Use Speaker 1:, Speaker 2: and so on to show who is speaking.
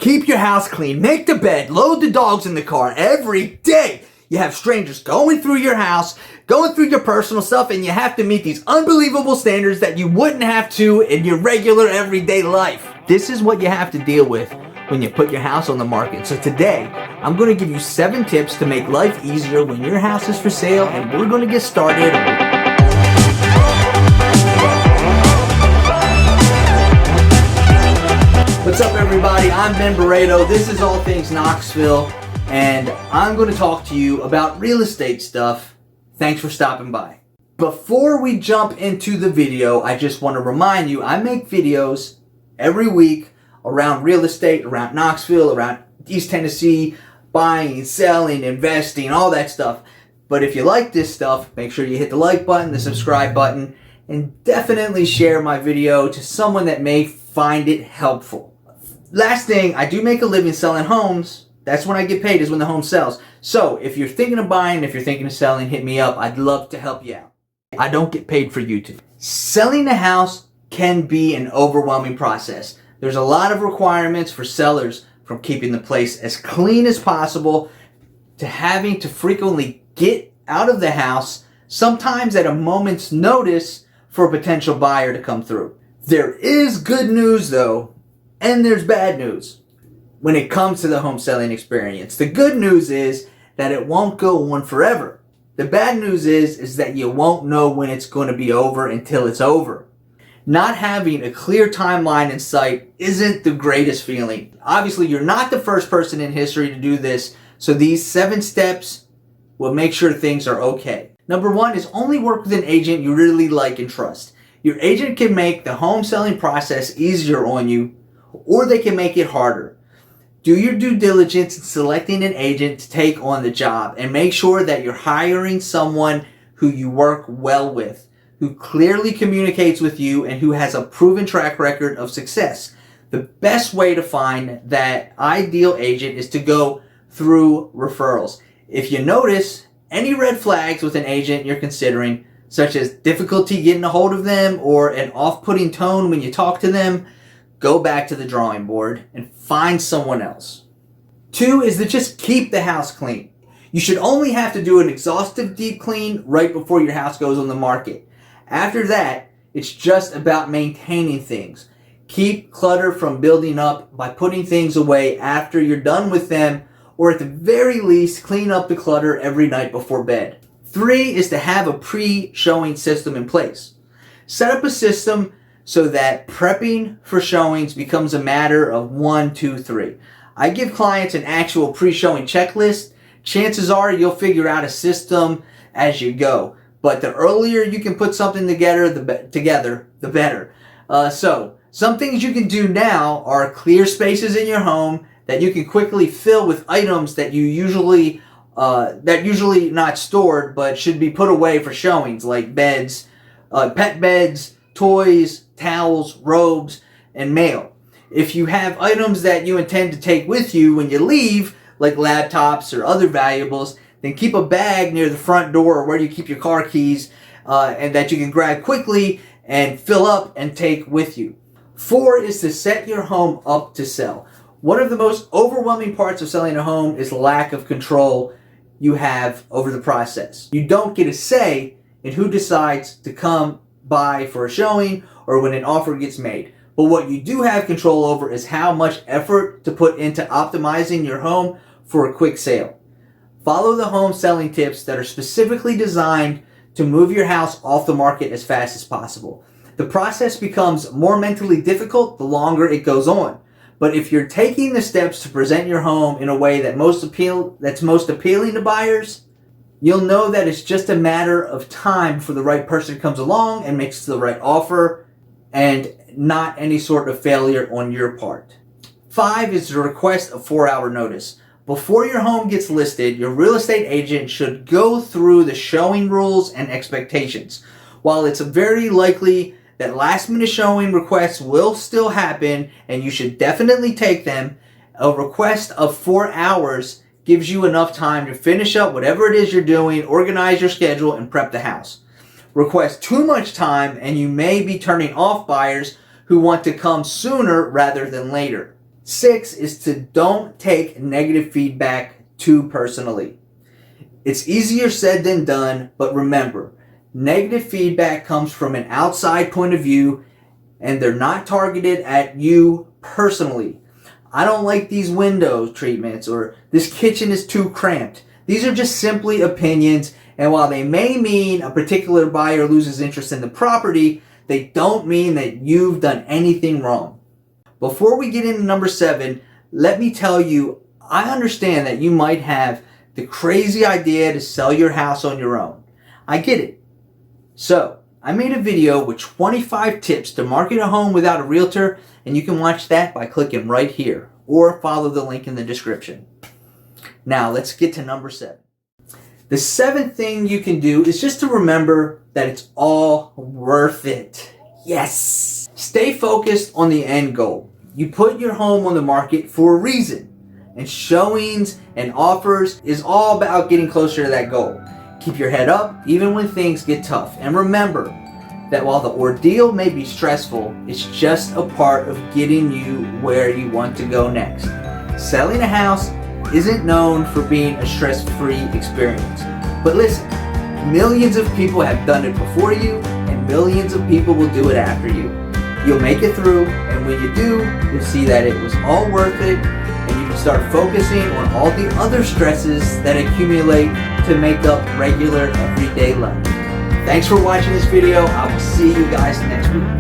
Speaker 1: Keep your house clean, make the bed, load the dogs in the car every day. You have strangers going through your house, going through your personal stuff, and you have to meet these unbelievable standards that you wouldn't have to in your regular everyday life. This is what you have to deal with when you put your house on the market. So today, I'm going to give you 7 tips to make life easier when your house is for sale, and we're going to get started. What's up, everybody? I'm Ben Barredo. This is All Things Knoxville, and I'm going to talk to you about real estate stuff. Thanks for stopping by. Before we jump into the video, I just want to remind you, I make videos every week around real estate, around Knoxville, around East Tennessee, buying, selling, investing, all that stuff. But if you like this stuff, make sure you hit the like button, the subscribe button, and definitely share my video to someone that may find it helpful. Last thing, I do make a living selling homes. That's when I get paid, is when the home sells. So if you're thinking of buying, if you're thinking of selling, hit me up. I'd love to help you out. I don't get paid for YouTube. Selling a house can be an overwhelming process. There's a lot of requirements for sellers, from keeping the place as clean as possible to having to frequently get out of the house, sometimes at a moment's notice, for a potential buyer to come through. There is good news though, and there's bad news when it comes to the home selling experience. The good news is that it won't go on forever. The bad news is that you won't know when it's going to be over until it's over. Not having a clear timeline in sight isn't the greatest feeling. Obviously, you're not the first person in history to do this, so these 7 steps will make sure things are okay. Number 1 is only work with an agent you really like and trust. Your agent can make the home selling process easier on you, or they can make it harder. Do your due diligence in selecting an agent to take on the job, and make sure that you're hiring someone who you work well with, who clearly communicates with you, and who has a proven track record of success. The best way to find that ideal agent is to go through referrals. If you notice any red flags with an agent you're considering, such as difficulty getting a hold of them or an off-putting tone when you talk to them, go back to the drawing board and find someone else. 2 is to just keep the house clean. You should only have to do an exhaustive deep clean right before your house goes on the market. After that, it's just about maintaining things. Keep clutter from building up by putting things away after you're done with them, or at the very least, clean up the clutter every night before bed. 3 is to have a pre-showing system in place. Set up a system so that prepping for showings becomes a matter of 1, 2, 3. I give clients an actual pre-showing checklist. Chances are you'll figure out a system as you go. But the earlier you can put something together, the better. So, some things you can do now are clear spaces in your home that you can quickly fill with items that usually not stored but should be put away for showings, like beds, pet beds, toys, towels, robes, and mail. If you have items that you intend to take with you when you leave, like laptops or other valuables, then keep a bag near the front door or where you keep your car keys, and that you can grab quickly and fill up and take with you. 4 is to set your home up to sell. One of the most overwhelming parts of selling a home is lack of control you have over the process. You don't get a say in who decides to come by for a showing or when an offer gets made. But what you do have control over is how much effort to put into optimizing your home for a quick sale. Follow the home selling tips that are specifically designed to move your house off the market as fast as possible. The process becomes more mentally difficult the longer it goes on. But if you're taking the steps to present your home in a way that's most appealing to buyers, you'll know that it's just a matter of time before the right person comes along and makes the right offer, and not any sort of failure on your part. 5 is to request a 4-hour notice. Before your home gets listed, your real estate agent should go through the showing rules and expectations. While it's very likely that last-minute showing requests will still happen, and you should definitely take them, a request of 4 hours gives you enough time to finish up whatever it is you're doing, organize your schedule, and prep the house. Request too much time, and you may be turning off buyers who want to come sooner rather than later. 6 is to don't take negative feedback too personally. It's easier said than done, but remember, negative feedback comes from an outside point of view and they're not targeted at you personally. I don't like these window treatments, or this kitchen is too cramped. These are just simply opinions, and while they may mean a particular buyer loses interest in the property, they don't mean that you've done anything wrong. Before we get into number 7, let me tell you, I understand that you might have the crazy idea to sell your house on your own. I get it. So, I made a video with 25 tips to market a home without a realtor, and you can watch that by clicking right here, or follow the link in the description. Now, let's get to number 7. The 7th thing you can do is just to remember that it's all worth it. Yes! Stay focused on the end goal. You put your home on the market for a reason. And showings and offers is all about getting closer to that goal. Keep your head up even when things get tough. And remember that while the ordeal may be stressful, it's just a part of getting you where you want to go next. Selling a house isn't known for being a stress-free experience. But listen, millions of people have done it before you, and millions of people will do it after you. You'll make it through, and when you do, you'll see that it was all worth it, and you can start focusing on all the other stresses that accumulate to make up regular everyday life. Thanks for watching this video. I will see you guys next week.